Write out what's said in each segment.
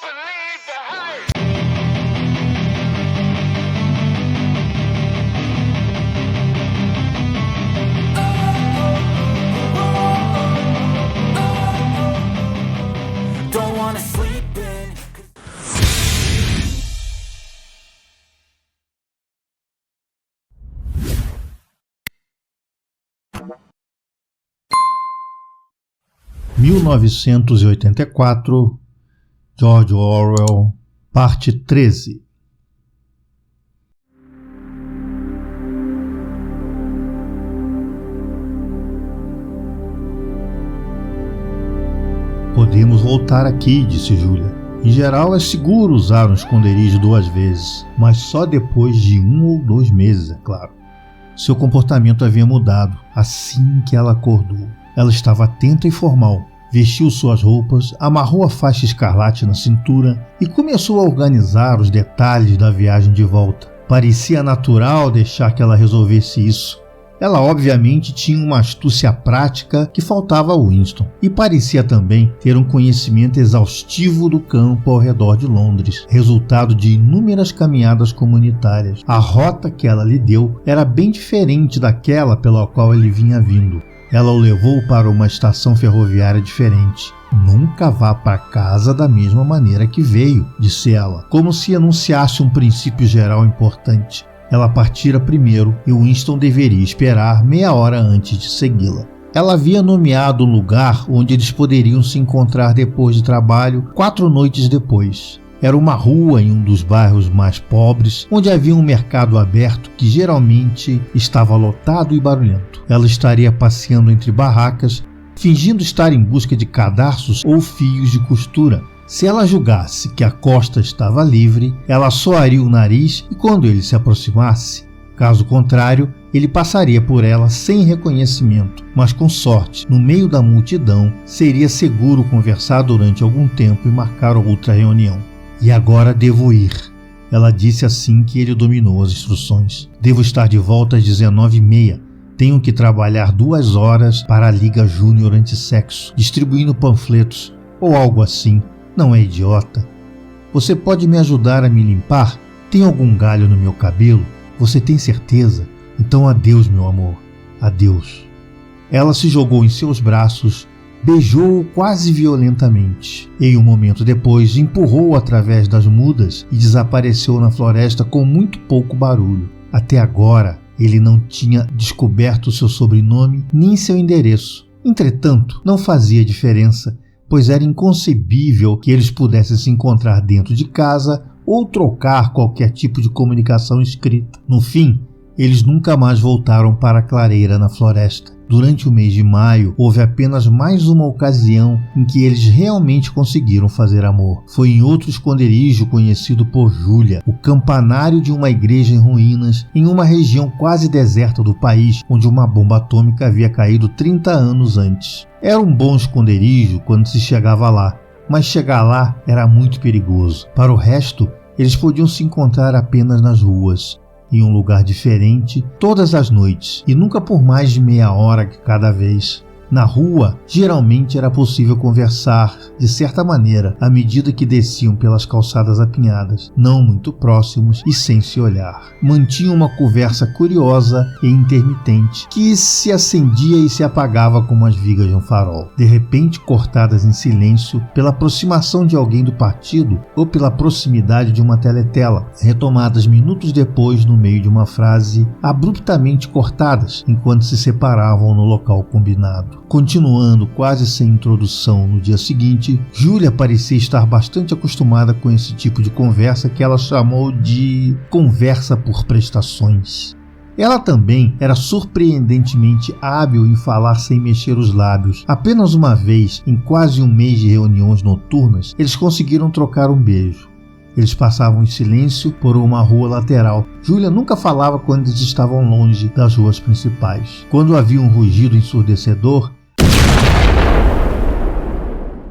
believe the hype. Don't wanna sleep in. 1984, George Orwell, parte 13. Podemos voltar aqui, disse Julia. Em geral é seguro usar um esconderijo 2 vezes, mas só depois de 1 ou 2 meses, é claro. Seu comportamento havia mudado assim que ela acordou. Ela estava atenta e formal. Vestiu suas roupas, amarrou a faixa escarlate na cintura e começou a organizar os detalhes da viagem de volta. Parecia natural deixar que ela resolvesse isso. Ela obviamente tinha uma astúcia prática que faltava a Winston e parecia também ter um conhecimento exaustivo do campo ao redor de Londres, resultado de inúmeras caminhadas comunitárias. A rota que ela lhe deu era bem diferente daquela pela qual ele vinha vindo. Ela o levou para uma estação ferroviária diferente. Nunca vá para casa da mesma maneira que veio, disse ela, como se anunciasse um princípio geral importante. Ela partira primeiro e Winston deveria esperar meia hora antes de segui-la. Ela havia nomeado um lugar onde eles poderiam se encontrar depois de trabalho 4 noites depois. Era uma rua em um dos bairros mais pobres, onde havia um mercado aberto que geralmente estava lotado e barulhento. Ela estaria passeando entre barracas, fingindo estar em busca de cadarços ou fios de costura. Se ela julgasse que a costa estava livre, ela soaria o nariz e quando ele se aproximasse. Caso contrário, ele passaria por ela sem reconhecimento, mas com sorte, no meio da multidão, seria seguro conversar durante algum tempo e marcar outra reunião. E agora devo ir, ela disse assim que ele dominou as instruções. Devo estar de volta às 19h30. Tenho que trabalhar 2 horas para a Liga Júnior Antissexo, distribuindo panfletos, ou algo assim. Não é idiota? Você pode me ajudar a me limpar? Tem algum galho no meu cabelo? Você tem certeza? Então adeus, meu amor. Adeus. Ela se jogou em seus braços, beijou-o quase violentamente. E um momento depois, empurrou-o através das mudas e desapareceu na floresta com muito pouco barulho. Até agora, ele não tinha descoberto seu sobrenome nem seu endereço. Entretanto, não fazia diferença, pois era inconcebível que eles pudessem se encontrar dentro de casa ou trocar qualquer tipo de comunicação escrita. No fim, eles nunca mais voltaram para a clareira na floresta. Durante o mês de maio, houve apenas mais uma ocasião em que eles realmente conseguiram fazer amor. Foi em outro esconderijo conhecido por Julia, o campanário de uma igreja em ruínas, em uma região quase deserta do país, onde uma bomba atômica havia caído 30 anos antes. Era um bom esconderijo quando se chegava lá, mas chegar lá era muito perigoso. Para o resto, eles podiam se encontrar apenas nas ruas, em um lugar diferente, todas as noites, e nunca por mais de meia hora cada vez. Na rua, geralmente era possível conversar, de certa maneira, à medida que desciam pelas calçadas apinhadas, não muito próximos e sem se olhar. Mantinham uma conversa curiosa e intermitente, que se acendia e se apagava como as vigas de um farol, de repente cortadas em silêncio pela aproximação de alguém do partido ou pela proximidade de uma teletela, retomadas minutos depois no meio de uma frase, abruptamente cortadas, enquanto se separavam no local combinado. Continuando quase sem introdução no dia seguinte, Julia parecia estar bastante acostumada com esse tipo de conversa que ela chamou de conversa por prestações. Ela também era surpreendentemente hábil em falar sem mexer os lábios. Apenas uma vez, em quase um mês de reuniões noturnas, eles conseguiram trocar um beijo. Eles passavam em silêncio por uma rua lateral. Julia nunca falava quando eles estavam longe das ruas principais. Quando havia um rugido ensurdecedor,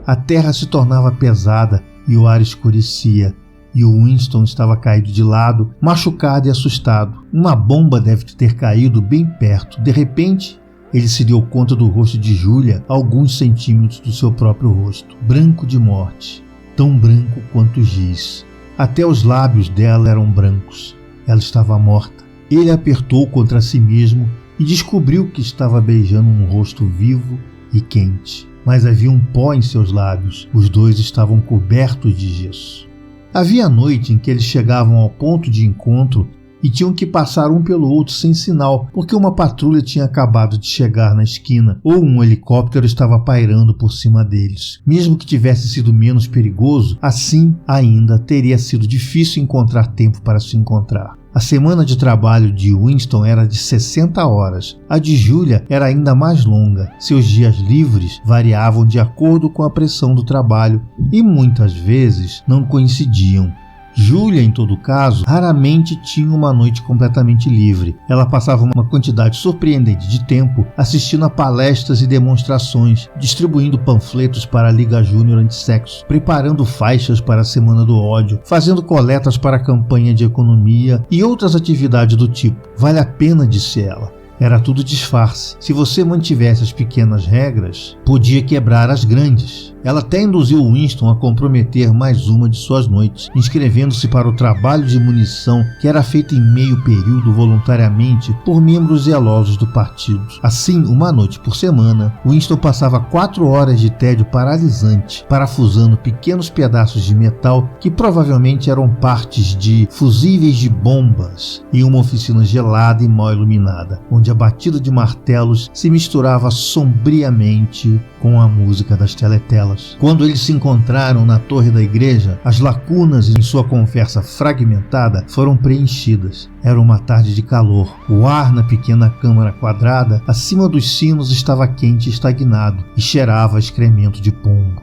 a terra se tornava pesada e o ar escurecia. E o Winston estava caído de lado, machucado e assustado. Uma bomba deve ter caído bem perto. De repente, ele se deu conta do rosto de Julia a alguns centímetros do seu próprio rosto, branco de morte. tão branco quanto giz. Até os lábios dela eram brancos. Ela estava morta. Ele a apertou contra si mesmo e descobriu que estava beijando um rosto vivo e quente. Mas havia um pó em seus lábios. Os dois estavam cobertos de gesso. Havia noite em que eles chegavam ao ponto de encontro e tinham que passar um pelo outro sem sinal, porque uma patrulha tinha acabado de chegar na esquina ou um helicóptero estava pairando por cima deles. Mesmo que tivesse sido menos perigoso, assim ainda teria sido difícil encontrar tempo para se encontrar. A semana de trabalho de Winston era de 60 horas. A de Julia era ainda mais longa. Seus dias livres variavam de acordo com a pressão do trabalho e muitas vezes não coincidiam. Julia, em todo caso, raramente tinha uma noite completamente livre. Ela passava uma quantidade surpreendente de tempo assistindo a palestras e demonstrações, distribuindo panfletos para a Liga Júnior Antissexo, preparando faixas para a Semana do Ódio, fazendo coletas para a campanha de economia e outras atividades do tipo. Vale a pena, disse ela. Era tudo disfarce. Se você mantivesse as pequenas regras, podia quebrar as grandes. Ela até induziu Winston a comprometer mais uma de suas noites, inscrevendo-se para o trabalho de munição que era feito em meio período voluntariamente por membros zelosos do partido. Assim, uma noite por semana, Winston passava 4 horas de tédio paralisante, parafusando pequenos pedaços de metal que provavelmente eram partes de fusíveis de bombas em uma oficina gelada e mal iluminada, onde a batida de martelos se misturava sombriamente com a música das teletelas. Quando eles se encontraram na torre da igreja, as lacunas em sua conversa fragmentada foram preenchidas. Era uma tarde de calor. O ar na pequena câmara quadrada, acima dos sinos, estava quente e estagnado, e cheirava a excremento de pombo.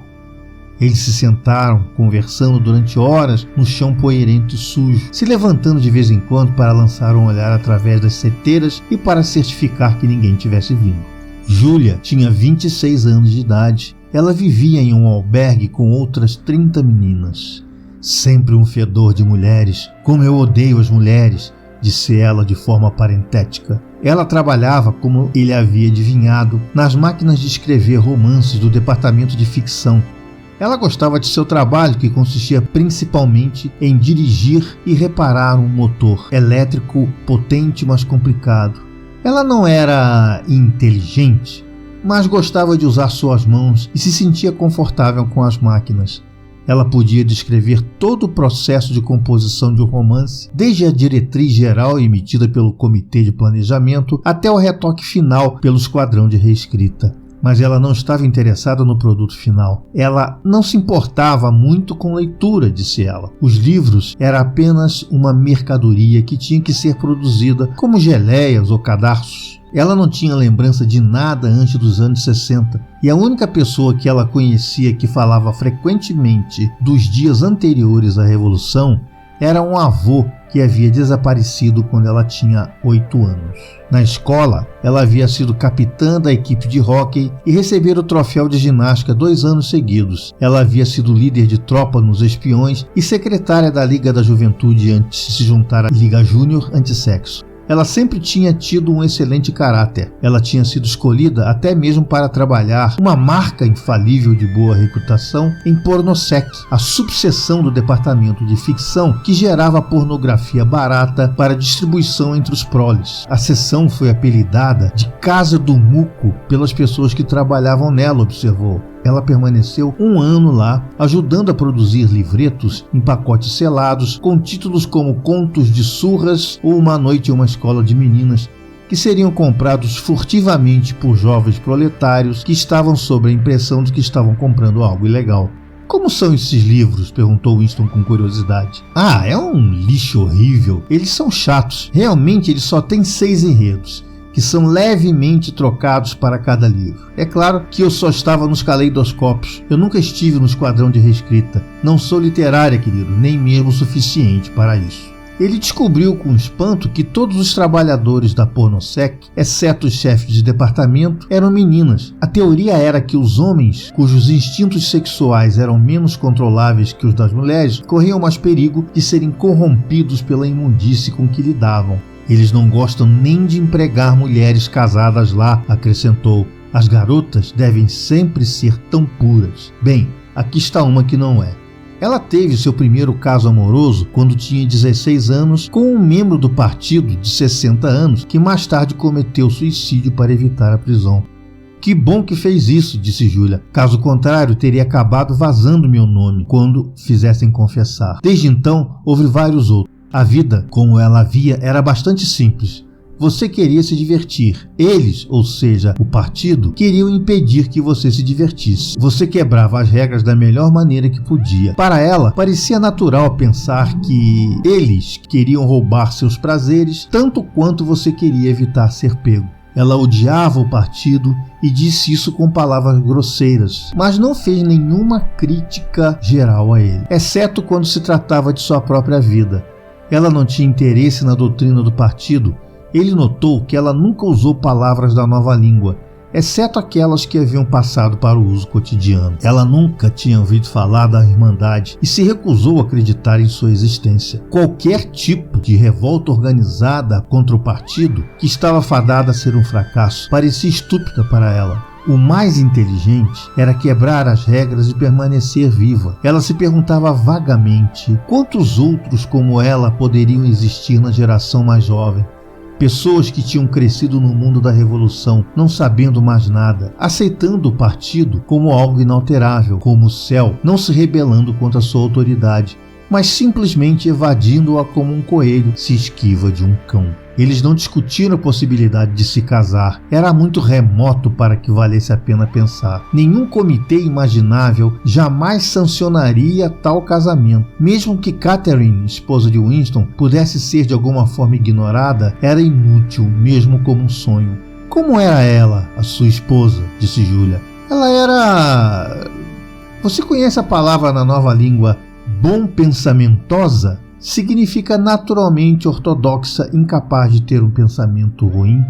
Eles se sentaram, conversando durante horas no chão poeirento e sujo, se levantando de vez em quando para lançar um olhar através das seteiras e para certificar que ninguém tivesse vindo. Julia tinha 26 anos de idade. Ela vivia em um albergue com outras 30 meninas. Sempre um fedor de mulheres. Como eu odeio as mulheres, disse ela de forma parentética. Ela trabalhava, como ele havia adivinhado, nas máquinas de escrever romances do departamento de ficção. Ela gostava de seu trabalho, que consistia principalmente em dirigir e reparar um motor elétrico potente, mas complicado. Ela não era inteligente, mas gostava de usar suas mãos e se sentia confortável com as máquinas. Ela podia descrever todo o processo de composição de um romance, desde a diretriz geral emitida pelo comitê de planejamento até o retoque final pelo esquadrão de reescrita. Mas ela não estava interessada no produto final. Ela não se importava muito com leitura, disse ela. Os livros eram apenas uma mercadoria que tinha que ser produzida, como geleias ou cadarços. Ela não tinha lembrança de nada antes dos anos 60, e a única pessoa que ela conhecia que falava frequentemente dos dias anteriores à Revolução era um avô que havia desaparecido quando ela tinha 8 anos. Na escola, ela havia sido capitã da equipe de hóquei e recebera o troféu de ginástica 2 anos seguidos. Ela havia sido líder de tropa nos Espiões e secretária da Liga da Juventude antes de se juntar à Liga Júnior Antissexo. Ela sempre tinha tido um excelente caráter. Ela tinha sido escolhida até mesmo para trabalhar uma marca infalível de boa reputação em Pornosec, a subseção do departamento de ficção que gerava pornografia barata para distribuição entre os proles. A seção foi apelidada de Casa do Muco pelas pessoas que trabalhavam nela, observou. Ela permaneceu 1 ano lá, ajudando a produzir livretos em pacotes selados com títulos como Contos de Surras ou Uma Noite em uma Escola de Meninas, que seriam comprados furtivamente por jovens proletários que estavam sob a impressão de que estavam comprando algo ilegal. Como são esses livros? Perguntou Winston com curiosidade. É um lixo horrível. Eles são chatos. Realmente eles só têm 6 enredos, que são levemente trocados para cada livro. É claro que eu só estava nos caleidoscópios. Eu nunca estive no esquadrão de reescrita. Não sou literária, querido, nem mesmo o suficiente para isso. Ele descobriu com espanto que todos os trabalhadores da Pornosec, exceto os chefes de departamento, eram meninas. A teoria era que os homens, cujos instintos sexuais eram menos controláveis que os das mulheres, corriam mais perigo de serem corrompidos pela imundície com que lidavam. Eles não gostam nem de empregar mulheres casadas lá, acrescentou. As garotas devem sempre ser tão puras. Bem, aqui está uma que não é. Ela teve seu primeiro caso amoroso quando tinha 16 anos com um membro do partido de 60 anos que mais tarde cometeu suicídio para evitar a prisão. Que bom que fez isso, disse Julia. Caso contrário, teria acabado vazando meu nome quando fizessem confessar. Desde então, houve vários outros. A vida, como ela a via, era bastante simples. Você queria se divertir. Eles, ou seja, o partido, queriam impedir que você se divertisse. Você quebrava as regras da melhor maneira que podia. Para ela, parecia natural pensar que eles queriam roubar seus prazeres tanto quanto você queria evitar ser pego. Ela odiava o partido e disse isso com palavras grosseiras, mas não fez nenhuma crítica geral a ele, exceto quando se tratava de sua própria vida. Ela não tinha interesse na doutrina do partido. Ele notou que ela nunca usou palavras da nova língua, exceto aquelas que haviam passado para o uso cotidiano. Ela nunca tinha ouvido falar da Irmandade e se recusou a acreditar em sua existência. Qualquer tipo de revolta organizada contra o partido, que estava fadada a ser um fracasso, parecia estúpida para ela. O mais inteligente era quebrar as regras e permanecer viva. Ela se perguntava vagamente quantos outros como ela poderiam existir na geração mais jovem. Pessoas que tinham crescido no mundo da revolução, não sabendo mais nada, aceitando o partido como algo inalterável, como o céu, não se rebelando contra sua autoridade, mas simplesmente evadindo-a como um coelho se esquiva de um cão. Eles não discutiram a possibilidade de se casar. Era muito remoto para que valesse a pena pensar. Nenhum comitê imaginável jamais sancionaria tal casamento. Mesmo que Catherine, esposa de Winston, pudesse ser de alguma forma ignorada, era inútil, mesmo como um sonho. Como era ela, a sua esposa? Disse Julia. Ela era... Você conhece a palavra na nova língua bom pensamentosa? Significa naturalmente ortodoxa, incapaz de ter um pensamento ruim?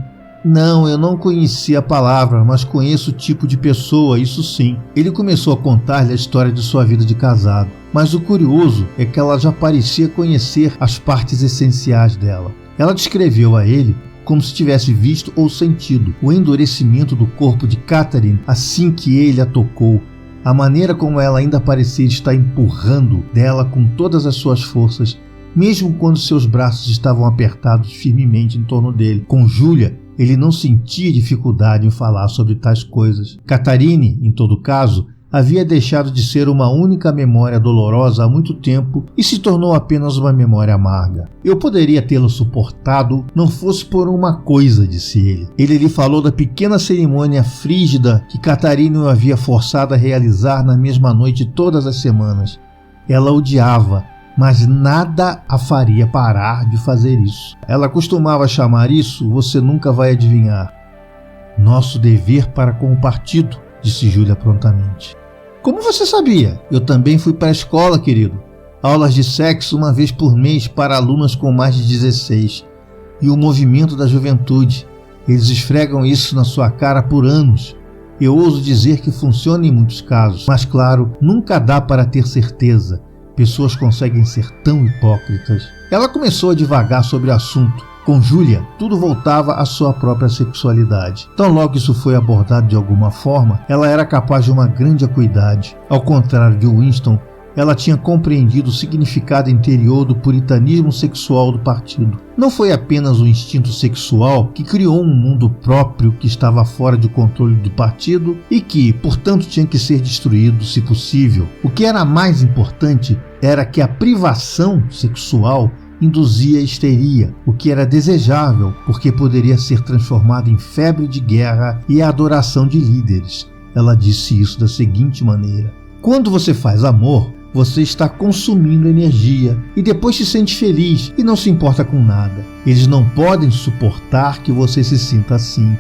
Não, eu não conhecia a palavra, mas conheço o tipo de pessoa, isso sim. Ele começou a contar-lhe a história de sua vida de casado, mas o curioso é que ela já parecia conhecer as partes essenciais dela. Ela descreveu a ele como se tivesse visto ou sentido o endurecimento do corpo de Catherine assim que ele a tocou, a maneira como ela ainda parecia estar empurrando dela com todas as suas forças, mesmo quando seus braços estavam apertados firmemente em torno dele. Com Julia, ele não sentia dificuldade em falar sobre tais coisas. Catherine, em todo caso, havia deixado de ser uma única memória dolorosa há muito tempo e se tornou apenas uma memória amarga. Eu poderia tê-lo suportado, não fosse por uma coisa, disse ele. Ele lhe falou da pequena cerimônia frígida que Catherine o havia forçado a realizar na mesma noite todas as semanas. Ela odiava, mas nada a faria parar de fazer isso. Ela costumava chamar isso, você nunca vai adivinhar, nosso dever para com o partido, disse Julia prontamente. Como você sabia? Eu também fui para a escola, querido. Aulas de sexo uma vez por mês para alunas com mais de 16. E o movimento da juventude. Eles esfregam isso na sua cara por anos. Eu ouso dizer que funciona em muitos casos, mas claro, nunca dá para ter certeza. Pessoas conseguem ser tão hipócritas. Ela começou a divagar sobre o assunto. Com Julia, tudo voltava à sua própria sexualidade. Tão logo isso foi abordado de alguma forma, ela era capaz de uma grande acuidade. Ao contrário de Winston, ela tinha compreendido o significado interior do puritanismo sexual do partido. Não foi apenas o instinto sexual que criou um mundo próprio que estava fora de controle do partido e que, portanto, tinha que ser destruído, se possível. O que era mais importante era que a privação sexual induzia histeria, o que era desejável porque poderia ser transformado em febre de guerra e a adoração de líderes. Ela disse isso da seguinte maneira: quando você faz amor, você está consumindo energia e depois se sente feliz e não se importa com nada. Eles não podem suportar que você se sinta assim.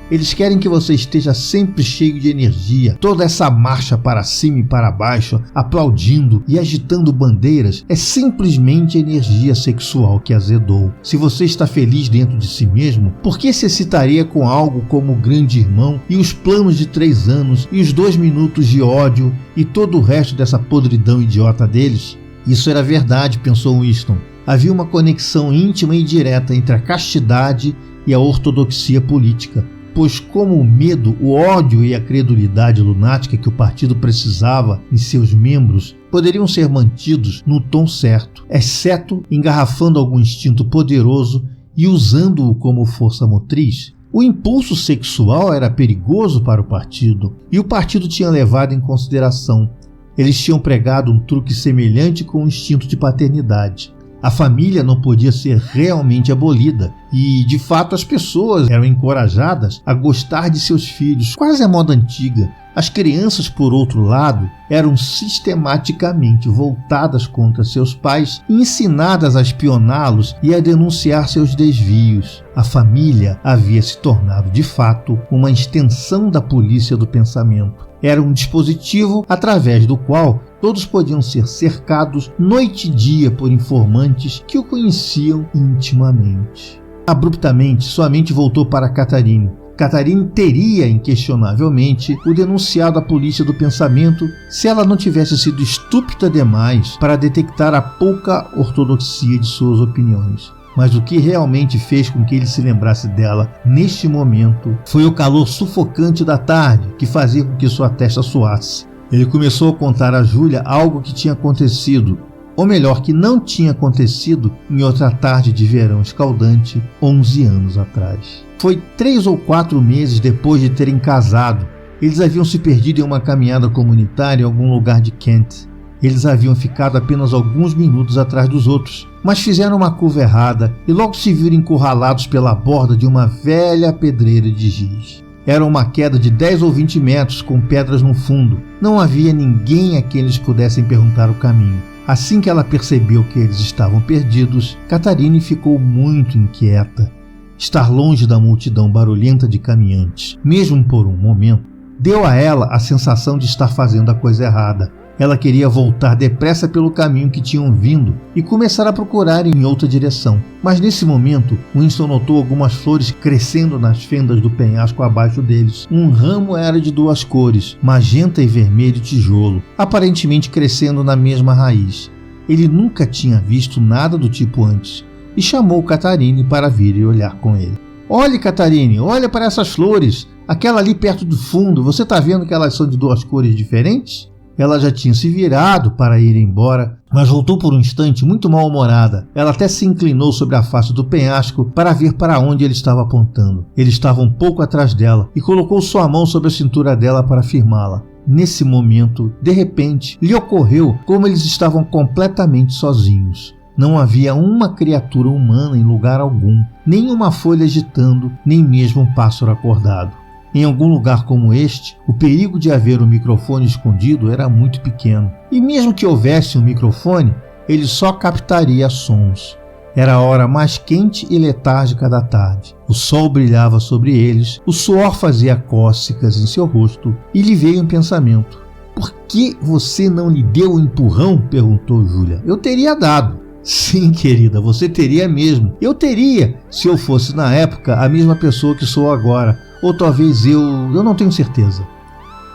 Eles querem que você esteja sempre cheio de energia. Toda essa marcha para cima e para baixo, aplaudindo e agitando bandeiras, é simplesmente energia sexual que azedou. Se você está feliz dentro de si mesmo, por que se excitaria com algo como o Grande Irmão e os planos de 3 anos e os 2 minutos de ódio e todo o resto dessa podridão idiota deles? Isso era verdade, pensou Winston. Havia uma conexão íntima e direta entre a castidade e a ortodoxia política. pois como o medo, o ódio e a credulidade lunática que o partido precisava em seus membros poderiam ser mantidos no tom certo, exceto engarrafando algum instinto poderoso e usando-o como força motriz. O impulso sexual era perigoso para o partido, e o partido tinha levado em consideração. Eles tinham pregado um truque semelhante com o instinto de paternidade. A família não podia ser realmente abolida e, de fato, as pessoas eram encorajadas a gostar de seus filhos, quase à moda antiga. As crianças, por outro lado, eram sistematicamente voltadas contra seus pais e ensinadas a espioná-los e a denunciar seus desvios. A família havia se tornado, de fato, uma extensão da polícia do pensamento. Era um dispositivo através do qual todos podiam ser cercados noite e dia por informantes que o conheciam intimamente. Abruptamente, sua mente voltou para Catharine. Catharine teria, inquestionavelmente, o denunciado à polícia do pensamento se ela não tivesse sido estúpida demais para detectar a pouca ortodoxia de suas opiniões. Mas o que realmente fez com que ele se lembrasse dela neste momento foi o calor sufocante da tarde que fazia com que sua testa suasse. Ele começou a contar a Júlia algo que tinha acontecido, ou melhor, que não tinha acontecido em outra tarde de verão escaldante 11 anos atrás. Foi 3 ou 4 meses depois de terem casado. Eles haviam se perdido em uma caminhada comunitária em algum lugar de Kent. Eles haviam ficado apenas alguns minutos atrás dos outros, mas fizeram uma curva errada e logo se viram encurralados pela borda de uma velha pedreira de giz. Era uma queda de 10 ou 20 metros com pedras no fundo. Não havia ninguém a quem eles pudessem perguntar o caminho. Assim que ela percebeu que eles estavam perdidos, Catharine ficou muito inquieta. Estar longe da multidão barulhenta de caminhantes, mesmo por um momento, deu a ela a sensação de estar fazendo a coisa errada. Ela queria voltar depressa pelo caminho que tinham vindo e começar a procurar em outra direção. Mas nesse momento, Winston notou algumas flores crescendo nas fendas do penhasco abaixo deles. Um ramo era de 2 cores, magenta e vermelho tijolo, aparentemente crescendo na mesma raiz. Ele nunca tinha visto nada do tipo antes e chamou Catharine para vir e olhar com ele. Olhe, Catharine, olha para essas flores. Aquela ali perto do fundo, você está vendo que elas são de 2 cores diferentes? Ela já tinha se virado para ir embora, mas voltou por um instante muito mal-humorada. Ela até se inclinou sobre a face do penhasco para ver para onde ele estava apontando. Ele estava um pouco atrás dela e colocou sua mão sobre a cintura dela para firmá-la. Nesse momento, de repente, lhe ocorreu como eles estavam completamente sozinhos. Não havia uma criatura humana em lugar algum, nem uma folha agitando, nem mesmo um pássaro acordado. Em algum lugar como este, o perigo de haver um microfone escondido era muito pequeno. E mesmo que houvesse um microfone, ele só captaria sons. Era a hora mais quente e letárgica da tarde. O sol brilhava sobre eles, o suor fazia cócegas em seu rosto e lhe veio um pensamento. Por que você não lhe deu um empurrão? Perguntou Júlia. Eu teria dado. Sim, querida, você teria mesmo. Eu teria, se eu fosse na época a mesma pessoa que sou agora. Ou talvez eu não tenho certeza.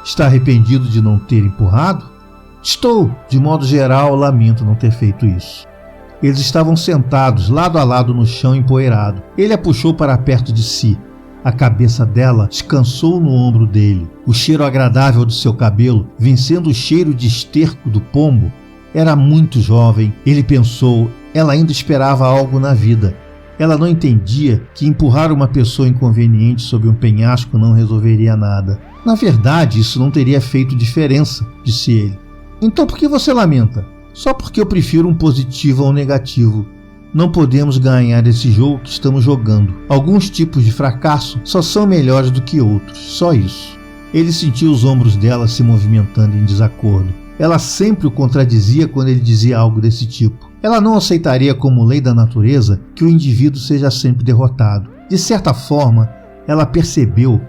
Está arrependido de não ter empurrado? Estou, de modo geral, lamento não ter feito isso. Eles estavam sentados lado a lado no chão empoeirado. Ele a puxou para perto de si. A cabeça dela descansou no ombro dele. O cheiro agradável de seu cabelo, vencendo o cheiro de esterco do pombo, era muito jovem. Ele pensou, ela ainda esperava algo na vida. Ela não entendia que empurrar uma pessoa inconveniente sobre um penhasco não resolveria nada. Na verdade, isso não teria feito diferença, disse ele. Então por que você lamenta? Só porque eu prefiro um positivo ao negativo. Não podemos ganhar esse jogo que estamos jogando. Alguns tipos de fracasso só são melhores do que outros, só isso. Ele sentiu os ombros dela se movimentando em desacordo. Ela sempre o contradizia quando ele dizia algo desse tipo. Ela não aceitaria como lei da natureza que o indivíduo seja sempre derrotado. De certa forma, ela percebeu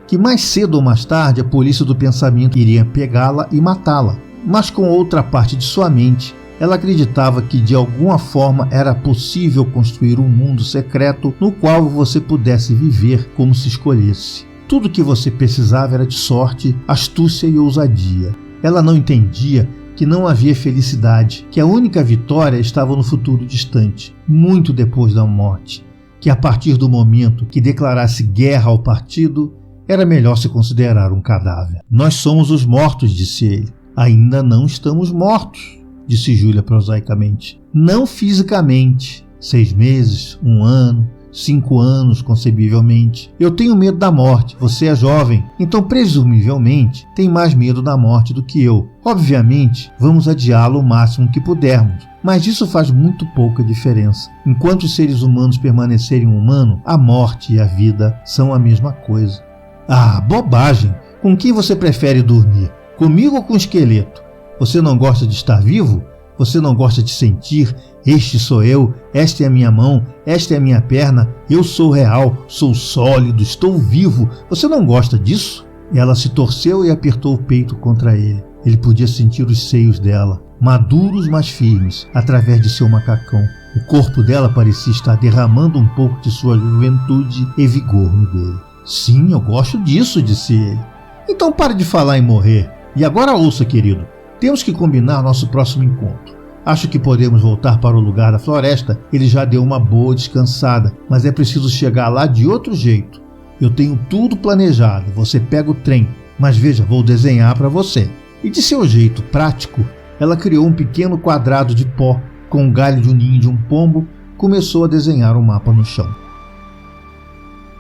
que mais cedo ou mais tarde a polícia do pensamento iria pegá-la e matá-la. Mas com outra parte de sua mente, ela acreditava que de alguma forma era possível construir um mundo secreto no qual você pudesse viver como se escolhesse. Tudo o que você precisava era de sorte, astúcia e ousadia. Ela não entendia que não havia felicidade, que a única vitória estava no futuro distante, muito depois da morte. que a partir do momento que declarasse guerra ao partido, era melhor se considerar um cadáver. Nós somos os mortos, disse ele. Ainda não estamos mortos, disse Júlia prosaicamente. Não fisicamente. 6 meses, 1 ano, 5 anos, concebivelmente. Eu tenho medo da morte, você é jovem, então presumivelmente tem mais medo da morte do que eu. Obviamente, vamos adiá-lo o máximo que pudermos, mas isso faz muito pouca diferença. Enquanto os seres humanos permanecerem humanos, a morte e a vida são a mesma coisa. Ah, bobagem! Com quem você prefere dormir? Comigo ou com o esqueleto? Você não gosta de estar vivo? Você não gosta de sentir? Este sou eu, esta é a minha mão, esta é a minha perna, eu sou real, sou sólido, estou vivo. Você não gosta disso? Ela se torceu e apertou o peito contra ele. Ele podia sentir os seios dela, maduros mas firmes, através de seu macacão. O corpo dela parecia estar derramando um pouco de sua juventude e vigor no dele. Sim, eu gosto disso, disse ele. Então pare de falar em morrer. E agora ouça, querido. Temos que combinar nosso próximo encontro. Acho que podemos voltar para o lugar da floresta. Ele já deu uma boa descansada, mas é preciso chegar lá de outro jeito. Eu tenho tudo planejado. Você pega o trem, mas veja, vou desenhar para você. E de seu jeito prático, ela criou um pequeno quadrado de pó com o galho de um ninho de um pombo. Começou a desenhar um mapa no chão.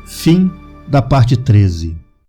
Fim da parte 13.